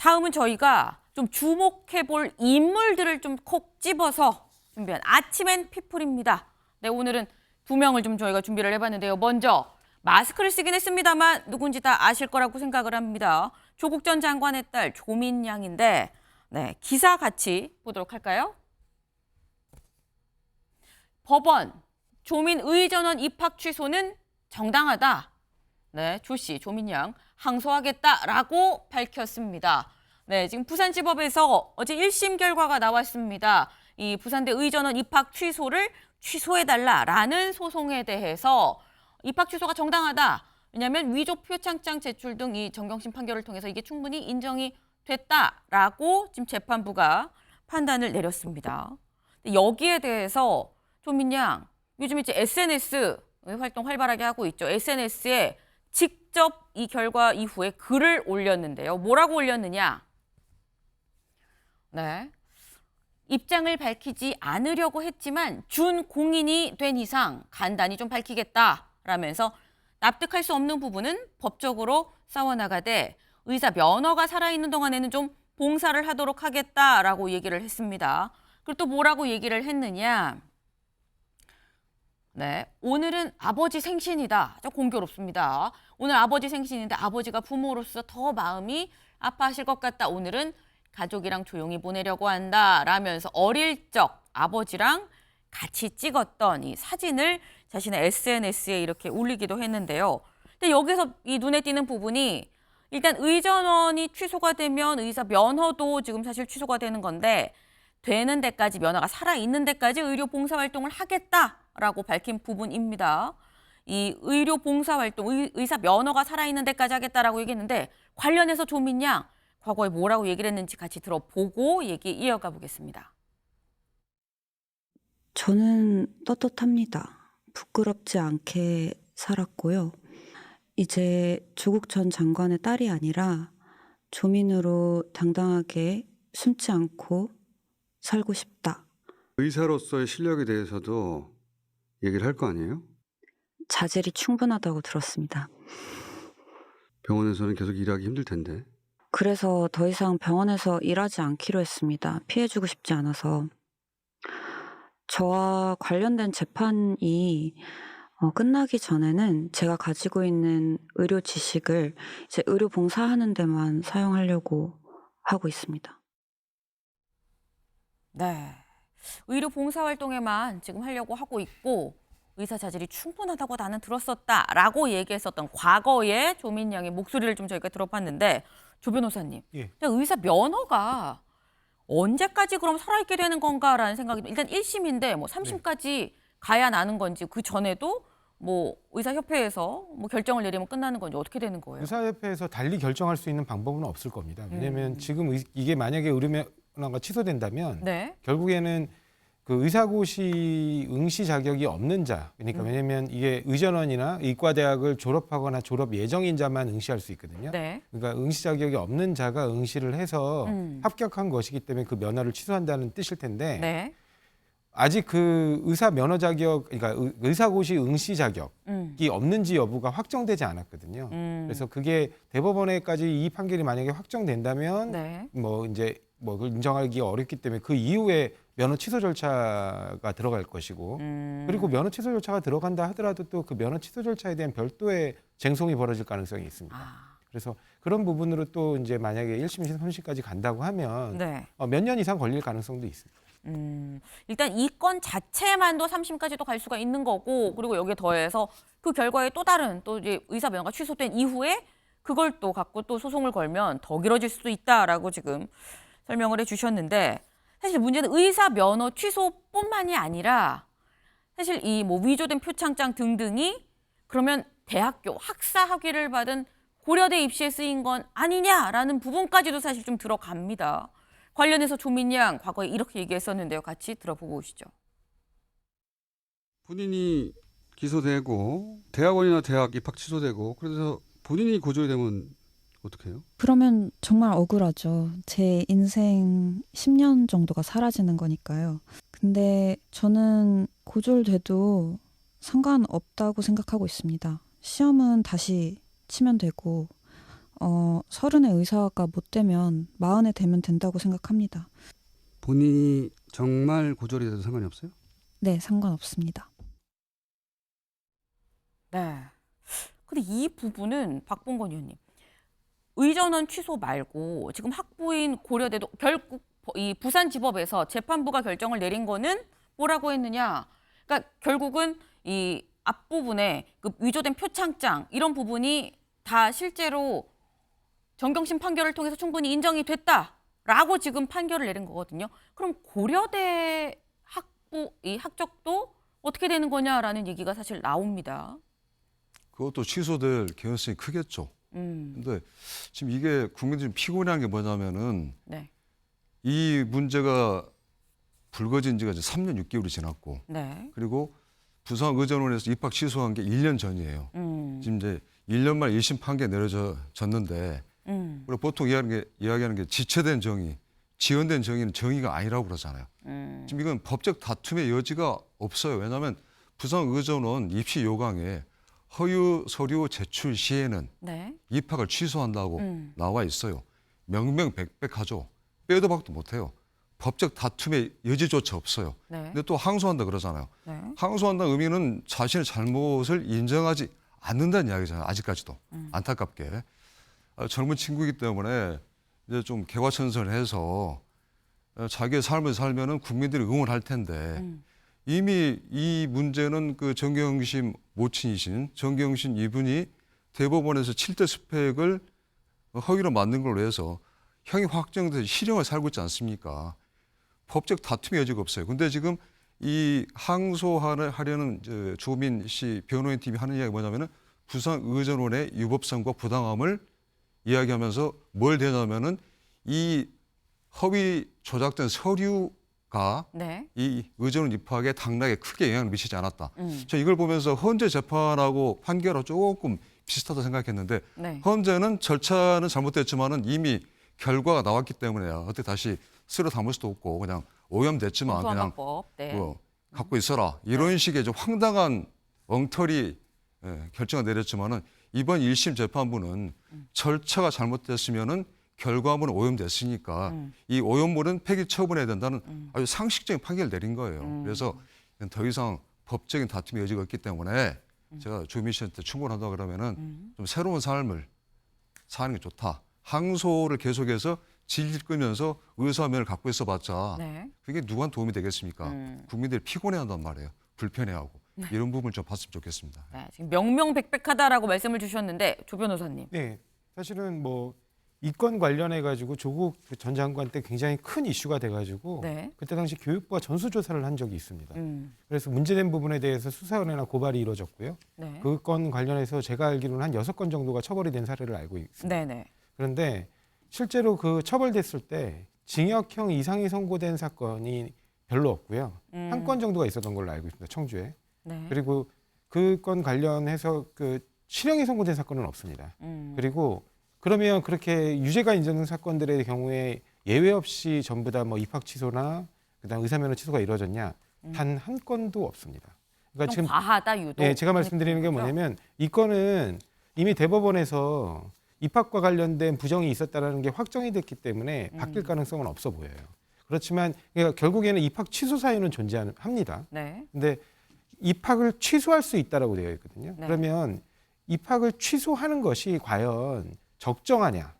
다음은 저희가 좀 주목해 볼 인물들을 좀 콕 집어서 준비한 아침엔 피플입니다. 네, 오늘은 두 명을 좀 저희가 준비를 해봤는데요. 먼저 마스크를 쓰긴 했습니다만 누군지 다 아실 거라고 생각을 합니다. 조국 전 장관의 딸 조민양인데 네, 기사 같이 보도록 할까요? 법원, 조민 의전원 입학 취소는 정당하다. 네, 조씨, 조민양 항소하겠다라고 밝혔습니다. 네, 지금 부산지법에서 어제 1심 결과가 나왔습니다. 이 부산대 의전원 입학 취소를 취소해달라라는 소송에 대해서 입학 취소가 정당하다. 왜냐하면 위조 표창장 제출 등 이 정경심 판결을 통해서 이게 충분히 인정이 됐다라고 지금 재판부가 판단을 내렸습니다. 여기에 대해서 조민양 요즘 이제 SNS 활동 활발하게 하고 있죠. SNS에 직접 이 결과 이후에 글을 올렸는데요. 뭐라고 올렸느냐? 네. 입장을 밝히지 않으려고 했지만 준공인이 된 이상 간단히 좀 밝히겠다라면서 납득할 수 없는 부분은 법적으로 싸워나가되 의사 면허가 살아있는 동안에는 좀 봉사를 하도록 하겠다라고 얘기를 했습니다. 그리고 또 뭐라고 얘기를 했느냐? 네, 오늘은 아버지 생신이다. 좀 공교롭습니다. 오늘 아버지 생신인데 아버지가 부모로서 더 마음이 아파하실 것 같다. 오늘은 가족이랑 조용히 보내려고 한다. 라면서 어릴 적 아버지랑 같이 찍었던 이 사진을 자신의 SNS에 이렇게 올리기도 했는데요. 근데 여기서 이 눈에 띄는 부분이 일단 의전원이 취소가 되면 의사 면허도 지금 사실 취소가 되는 건데 되는 데까지 면허가 살아있는 데까지 의료 봉사활동을 하겠다라고 밝힌 부분입니다. 이 의료 봉사활동, 의사 면허가 살아있는 데까지 하겠다라고 얘기했는데 관련해서 조민양 과거에 뭐라고 얘기를 했는지 같이 들어보고 얘기 이어가 보겠습니다. 저는 떳떳합니다. 부끄럽지 않게 살았고요. 이제 조국 전 장관의 딸이 아니라 조민으로 당당하게 숨지 않고 살고 싶다. 의사로서의 실력에 대해서도 얘기를 할 거 아니에요? 자질이 충분하다고 들었습니다. 병원에서는 계속 일하기 힘들 텐데. 그래서 더 이상 병원에서 일하지 않기로 했습니다. 피해주고 싶지 않아서. 저와 관련된 재판이 끝나기 전에는 제가 가지고 있는 의료 지식을 이제 의료 봉사하는 데만 사용하려고 하고 있습니다. 네, 의료 봉사활동에만 지금 하려고 하고 있고 의사 자질이 충분하다고 나는 들었었다라고 얘기했었던 과거의 조민양의 목소리를 좀 저희가 들어봤는데 조 변호사님, 예. 의사 면허가 언제까지 그럼 살아있게 되는 건가라는 생각이 일단 1심인데 뭐 3심까지 가야 나는 건지 그 전에도 뭐 의사협회에서 뭐 결정을 내리면 끝나는 건지 어떻게 되는 거예요? 의사협회에서 달리 결정할 수 있는 방법은 없을 겁니다. 왜냐하면 지금 이게 만약에 의료면허가 취소된다면 네. 결국에는 그 의사고시 응시 자격이 없는 자, 그러니까 왜냐하면 이게 의전원이나 의과대학을 졸업하거나 졸업 예정인 자만 응시할 수 있거든요. 네. 그러니까 응시 자격이 없는 자가 응시를 해서 합격한 것이기 때문에 그 면허를 취소한다는 뜻일 텐데 네. 아직 그 의사 면허 자격, 그러니까 의사고시 응시 자격이 없는지 여부가 확정되지 않았거든요. 그래서 그게 대법원에까지 이 판결이 만약에 확정된다면 네. 뭐 이제 뭐 그걸 인정하기 어렵기 때문에 그 이후에 면허 취소 절차가 들어갈 것이고 그리고 면허 취소 절차가 들어간다 하더라도 또 그 면허 취소 절차에 대한 별도의 쟁송이 벌어질 가능성이 있습니다. 그래서 그런 부분으로 또 이제 만약에 1심, 3심까지 간다고 하면 네. 몇 년 이상 걸릴 가능성도 있습니다. 일단 이 건 자체만도 3심까지도 갈 수가 있는 거고 그리고 여기에 더해서 그 결과에 또 다른 또 이제 의사 면허가 취소된 이후에 그걸 또 갖고 또 소송을 걸면 더 길어질 수도 있다라고 지금 설명을 해주셨는데 사실 문제는 의사 면허 취소뿐만이 아니라 사실 이 뭐 위조된 표창장 등등이 그러면 대학교 학사 학위를 받은 고려대 입시에 쓰인 건 아니냐라는 부분까지도 사실 좀 들어갑니다. 관련해서 조민양 과거에 이렇게 얘기했었는데요. 같이 들어보고 오시죠. 본인이 기소되고 대학원이나 대학 입학 취소되고 그래서 본인이 고졸이 되면 어떻게 해요? 그러면 정말 억울하죠. 제 인생 10년 정도가 사라지는 거니까요. 근데 저는 고졸돼도 상관없다고 생각하고 있습니다. 시험은 다시 치면 되고 서른의 의사가 못 되면 40에 되면 된다고 생각합니다. 본인이 정말 고졸이 돼도 상관이 없어요? 네, 상관없습니다. 네. 근데 이 부분은 박봉건 의원님, 의전원 취소 말고 지금 학부인 고려대도 결국 이 부산지법에서 재판부가 결정을 내린 거는 뭐라고 했느냐? 그러니까 결국은 이 앞부분에 그 위조된 표창장 이런 부분이 다 실제로 정경심 판결을 통해서 충분히 인정이 됐다라고 지금 판결을 내린 거거든요. 그럼 고려대 이 학적도 어떻게 되는 거냐라는 얘기가 사실 나옵니다. 그것도 취소될 개연성이 크겠죠. 근데 지금 이게 국민들이 피곤한 게 뭐냐면은 네. 이 문제가 불거진 지가 이제 3년 6개월이 지났고 네. 그리고 부산의전원에서 입학 취소한 게 1년 전이에요. 지금 이제 1년 만에 1심 판결이 내려졌는데 우리가 보통 이야기하는 게 지체된 정의, 지연된 정의는 정의가 아니라고 그러잖아요. 지금 이건 법적 다툼의 여지가 없어요. 왜냐하면 부산의전원 입시 요강에 허위 서류 제출 시에는 네. 입학을 취소한다고 나와 있어요. 명명백백하죠. 빼도 박도 못해요. 법적 다툼의 여지조차 없어요. 네. 근데 또 항소한다 그러잖아요. 네. 항소한다는 의미는 자신의 잘못을 인정하지 않는다는 이야기잖아요. 아직까지도. 안타깝게. 젊은 친구이기 때문에 이제 좀 개과천선해서 자기의 삶을 살면은 국민들이 응원할 텐데 이미 이 문제는 그 정경심 모친이신 정경심 이분이 대법원에서 7대 스펙을 허위로 만든 걸로 해서 형이 확정돼서 실형을 살고 있지 않습니까? 법적 다툼의 여지가 없어요. 근데 지금 이 항소하려는 조민 씨 변호인 팀이 하는 이야기가 뭐냐면은 부산의전원의 유법성과 부당함을 이야기하면서 뭘 대냐면은 이 허위 조작된 서류가 네. 이 의전원 입학에 당락에 크게 영향을 미치지 않았다. 저 이걸 보면서 헌재 재판하고 판결하고 조금 비슷하다 생각했는데 네. 헌재는 절차는 잘못됐지만은 이미 결과가 나왔기 때문에 어떻게 다시 쓸어 담을 수도 없고 그냥 오염됐지만 그냥 공소화법. 네. 갖고 있어라 이런 식의 좀 황당한 엉터리 결정을 내렸지만은 이번 1심 재판부는 절차가 잘못됐으면은 결과물은 오염됐으니까 이 오염물은 폐기 처분해야 된다는 아주 상식적인 판결을 내린 거예요. 그래서 더 이상 법적인 다툼의 여지가 없기 때문에 제가 조민 씨한테 충고한다 그러면은 좀 새로운 삶을 사는 게 좋다. 항소를 계속해서 질질 끌면서 의사면을 갖고 있어봤자 네. 그게 누구한테 도움이 되겠습니까? 국민들이 피곤해한단 말이에요. 불편해하고 이런 부분을 좀 봤으면 좋겠습니다. 네. 지금 명명백백하다라고 말씀을 주셨는데 조 변호사님. 네, 사실은 뭐 이건 관련해 가지고 조국 전 장관 때 굉장히 큰 이슈가 돼 가지고 네. 그때 당시 교육부가 전수조사를 한 적이 있습니다. 그래서 문제된 부분에 대해서 수사연회나 고발이 이루어졌고요. 네. 그 건 관련해서 제가 알기로는 한 6건 정도가 처벌이 된 사례를 알고 있습니다. 네네. 그런데 실제로 그 처벌됐을 때 징역형 이상이 선고된 사건이 별로 없고요. 한 건 정도가 있었던 걸로 알고 있습니다. 청주에. 네. 그리고 그 건 관련해서 그 실형이 선고된 사건은 없습니다. 그리고 그러면 그렇게 유죄가 인정된 사건들의 경우에 예외 없이 전부 다 뭐 입학 취소나 그다음 의사면허 취소가 이루어졌냐? 단 한 건도 없습니다. 그러니까 좀 과하다 유독. 네, 제가 말씀드리는 게 뭐냐면 이 건은 이미 대법원에서 입학과 관련된 부정이 있었다는 게 확정이 됐기 때문에 바뀔 가능성은 없어 보여요. 그렇지만 그러니까 결국에는 입학 취소 사유는 존재합니다. 네. 근데 입학을 취소할 수 있다라고 되어 있거든요. 네. 그러면 입학을 취소하는 것이 과연 적정하냐?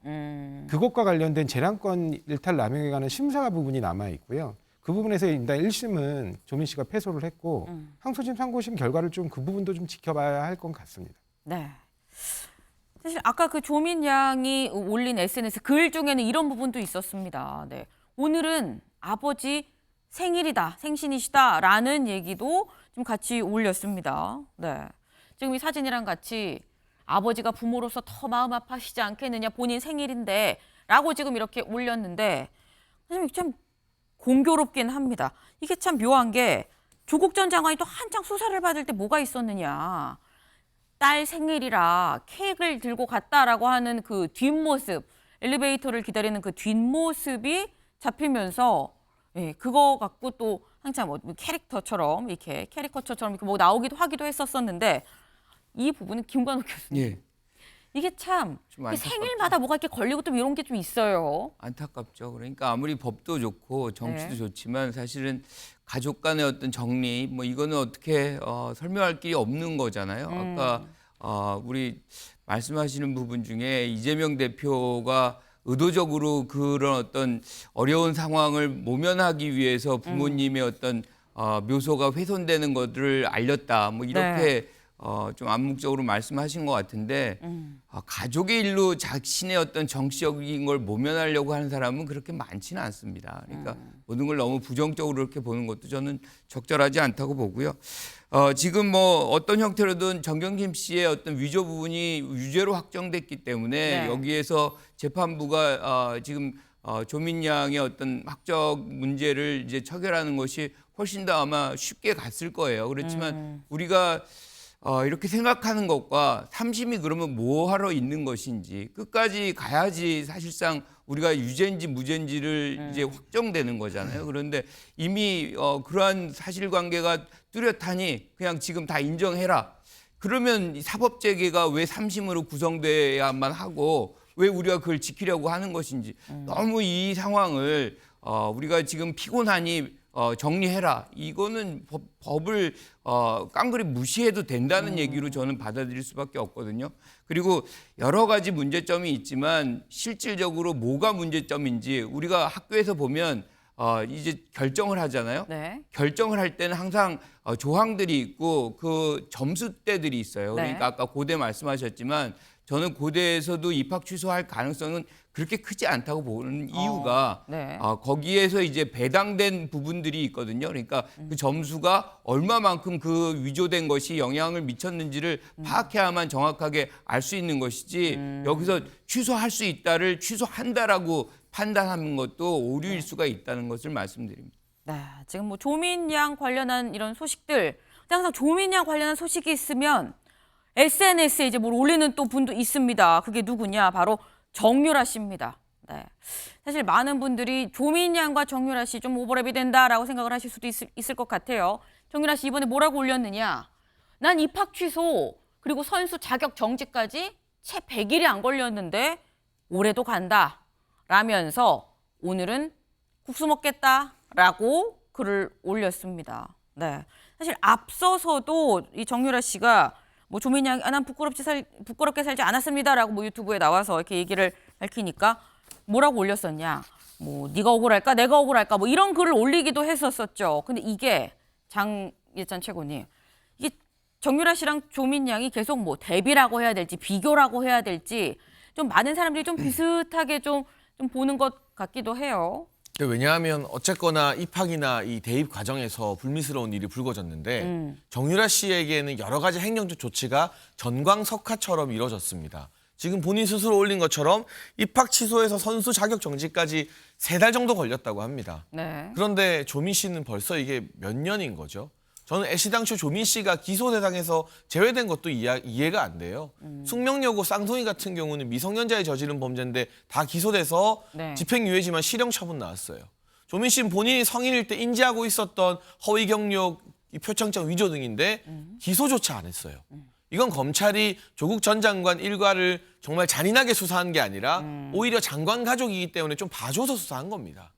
그것과 관련된 재량권 일탈 남용에 관한 심사 부분이 남아 있고요. 그 부분에서 일단 1심은 조민 씨가 패소를 했고 항소심, 상고심 결과를 좀 그 부분도 좀 지켜봐야 할 것 같습니다. 네. 사실 아까 그 조민 양이 올린 SNS 글 중에는 이런 부분도 있었습니다. 네. 오늘은 아버지 생일이다, 생신이시다라는 얘기도 좀 같이 올렸습니다. 네. 지금 이 사진이랑 같이 아버지가 부모로서 더 마음 아파하시지 않겠느냐, 본인 생일인데 라고 지금 이렇게 올렸는데 참 공교롭긴 합니다. 이게 참 묘한 게 조국 전 장관이 또 한창 수사를 받을 때 뭐가 있었느냐. 딸 생일이라 케이크를 들고 갔다라고 하는 그 뒷모습, 엘리베이터를 기다리는 그 뒷모습이 잡히면서 그거 갖고 또 한참 뭐 캐릭터처럼 이렇게 뭐 나오기도 하기도 했었었는데 이 부분은 김관욱 교수님. 예. 이게 참 좀 이게 안타깝죠. 생일마다 뭐가 이렇게 걸리고 또 이런 게 좀 있어요. 안타깝죠. 그러니까 아무리 법도 좋고 정치도 네. 좋지만 사실은 가족 간의 어떤 정리 뭐 이거는 어떻게 설명할 길이 없는 거잖아요. 아까 우리 말씀하시는 부분 중에 이재명 대표가 의도적으로 그런 어떤 어려운 상황을 모면하기 위해서 부모님의 어떤 묘소가 훼손되는 것들을 알렸다. 뭐 이렇게 좀 암묵적으로 말씀하신 것 같은데 가족의 일로 자신의 어떤 정치적인 걸 모면하려고 하는 사람은 그렇게 많지는 않습니다. 그러니까 모든 걸 너무 부정적으로 이렇게 보는 것도 저는 적절하지 않다고 보고요. 지금 뭐 어떤 형태로든 정경심 씨의 어떤 위조 부분이 유죄로 확정됐기 때문에 네. 여기에서 재판부가 지금 조민 양의 어떤 학적 문제를 이제 처결하는 것이 훨씬 더 아마 쉽게 갔을 거예요. 그렇지만 우리가 이렇게 생각하는 것과 3심이 그러면 뭐 하러 있는 것인지 끝까지 가야지 사실상 우리가 유죄인지 무죄인지를 이제 확정되는 거잖아요. 그런데 이미 그러한 사실관계가 뚜렷하니 그냥 지금 다 인정해라. 그러면 이 사법재계가 왜 3심으로 구성돼야만 하고 왜 우리가 그걸 지키려고 하는 것인지 너무 이 상황을 우리가 지금 피곤하니 정리해라. 이거는 법을 깡그리 무시해도 된다는 얘기로 저는 받아들일 수밖에 없거든요. 그리고 여러 가지 문제점이 있지만 실질적으로 뭐가 문제점인지 우리가 학교에서 보면 이제 결정을 하잖아요. 네. 결정을 할 때는 항상 조항들이 있고 그 점수대들이 있어요. 그러니까 네. 아까 고대 말씀하셨지만 저는 고대에서도 입학 취소할 가능성은 그렇게 크지 않다고 보는 이유가 네. 거기에서 이제 배당된 부분들이 있거든요. 그러니까 그 점수가 얼마만큼 그 위조된 것이 영향을 미쳤는지를 파악해야만 정확하게 알 수 있는 것이지 여기서 취소할 수 있다를 취소한다라고 판단하는 것도 오류일 수가 있다는 것을 말씀드립니다. 네, 지금 뭐 조민 양 관련한 이런 소식들, 항상 조민 양 관련한 소식이 있으면 SNS에 이제 뭘 올리는 또 분도 있습니다. 그게 누구냐? 바로 정유라 씨입니다. 네. 사실 많은 분들이 조민 양과 정유라 씨 좀 오버랩이 된다라고 생각을 하실 수도 있을 것 같아요. 정유라 씨 이번에 뭐라고 올렸느냐? 난 입학 취소 그리고 선수 자격 정지까지 채 100일이 안 걸렸는데 올해도 간다. 라면서 오늘은 국수 먹겠다라고 글을 올렸습니다. 네. 사실 앞서서도 이 정유라 씨가 뭐 조민 양이 난 부끄럽게 살지 않았습니다라고 뭐 유튜브에 나와서 이렇게 얘기를 밝히니까 뭐라고 올렸었냐? 뭐 네가 억울할까? 내가 억울할까? 뭐 이런 글을 올리기도 했었었죠. 근데 이게 장예찬 최고님, 이게 정유라 씨랑 조민 양이 계속 뭐 대비라고 해야 될지 비교라고 해야 될지 좀 많은 사람들이 좀 비슷하게 좀 보는 것 같기도 해요. 왜냐하면 어쨌거나 입학이나 이 대입 과정에서 불미스러운 일이 불거졌는데 정유라 씨에게는 여러 가지 행정적 조치가 전광석화처럼 이뤄졌습니다. 지금 본인 스스로 올린 것처럼 입학 취소에서 선수 자격 정지까지 3달 정도 걸렸다고 합니다. 네. 그런데 조민 씨는 벌써 이게 몇 년인 거죠? 저는 애시당초 조민 씨가 기소 대상에서 제외된 것도 이해가 안 돼요. 숙명여고 쌍둥이 같은 경우는 미성년자의 저지른 범죄인데 다 기소돼서 네. 집행유예지만 실형 처분 나왔어요. 조민 씨는 본인이 성인일 때 인지하고 있었던 허위 경력, 표창장 위조 등인데 기소조차 안 했어요. 이건 검찰이 조국 전 장관 일가를 정말 잔인하게 수사한 게 아니라 오히려 장관 가족이기 때문에 좀 봐줘서 수사한 겁니다.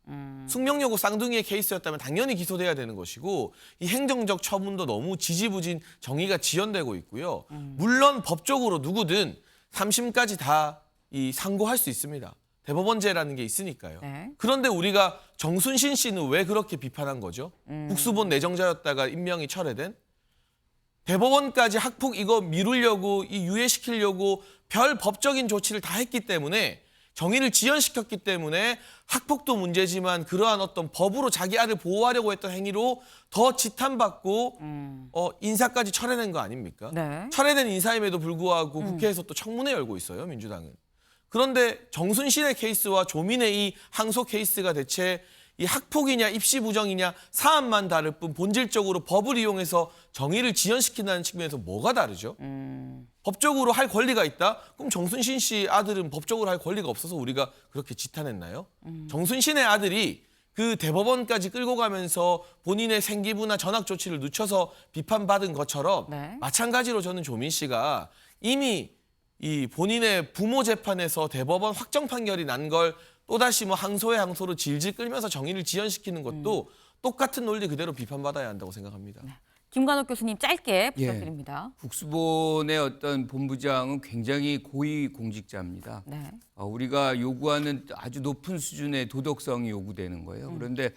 숙명여고 쌍둥이의 케이스였다면 당연히 기소돼야 되는 것이고 이 행정적 처분도 너무 지지부진 정의가 지연되고 있고요. 물론 법적으로 누구든 3심까지 다 이 상고할 수 있습니다. 대법원제라는 게 있으니까요. 네. 그런데 우리가 정순신 씨는 왜 그렇게 비판한 거죠? 국수본 내정자였다가 임명이 철회된? 대법원까지 학폭 이거 미루려고 이 유예시키려고 별 법적인 조치를 다 했기 때문에 정의를 지연시켰기 때문에 학폭도 문제지만 그러한 어떤 법으로 자기 아를 보호하려고 했던 행위로 더 지탄받고 인사까지 철회된 거 아닙니까? 네. 철회된 인사임에도 불구하고 국회에서 또 청문회 열고 있어요, 민주당은. 그런데 정순신의 케이스와 조민의 이 항소 케이스가 대체 이 학폭이냐 입시 부정이냐 사안만 다를 뿐 본질적으로 법을 이용해서 정의를 지연시킨다는 측면에서 뭐가 다르죠? 법적으로 할 권리가 있다? 그럼 정순신 씨 아들은 법적으로 할 권리가 없어서 우리가 그렇게 지탄했나요? 정순신의 아들이 그 대법원까지 끌고 가면서 본인의 생기부나 전학 조치를 늦춰서 비판받은 것처럼 네. 마찬가지로 저는 조민 씨가 이미 이 본인의 부모 재판에서 대법원 확정 판결이 난 걸 또다시 뭐 항소에 항소로 질질 끌면서 정의를 지연시키는 것도 똑같은 논리 그대로 비판받아야 한다고 생각합니다. 김관옥 교수님 짧게 예. 부탁드립니다. 국수본의 어떤 본부장은 굉장히 고위 공직자입니다. 네. 우리가 요구하는 아주 높은 수준의 도덕성이 요구되는 거예요. 그런데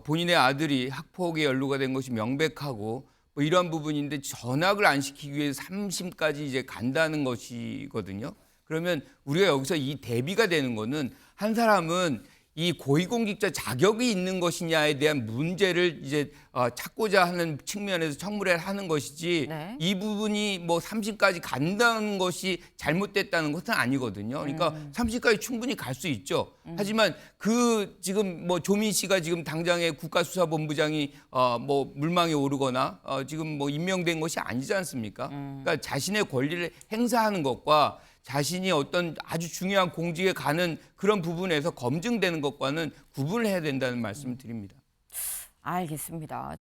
본인의 아들이 학폭에 연루가 된 것이 명백하고 뭐 이런 부분인데 전학을 안 시키기 위해서 3심까지 이제 간다는 것이거든요. 그러면 우리가 여기서 이 대비가 되는 거는 한 사람은 이 고위공직자 자격이 있는 것이냐에 대한 문제를 이제 찾고자 하는 측면에서 청문회를 하는 것이지 네. 이 부분이 뭐 3심까지 간다는 것이 잘못됐다는 것은 아니거든요. 그러니까 3심까지 충분히 갈 수 있죠. 하지만 그 지금 뭐 조민 씨가 지금 당장에 국가수사본부장이 뭐 물망에 오르거나 지금 뭐 임명된 것이 아니지 않습니까? 그러니까 자신의 권리를 행사하는 것과 자신이 어떤 아주 중요한 공직에 가는 그런 부분에서 검증되는 것과는 구분을 해야 된다는 말씀을 드립니다. 알겠습니다.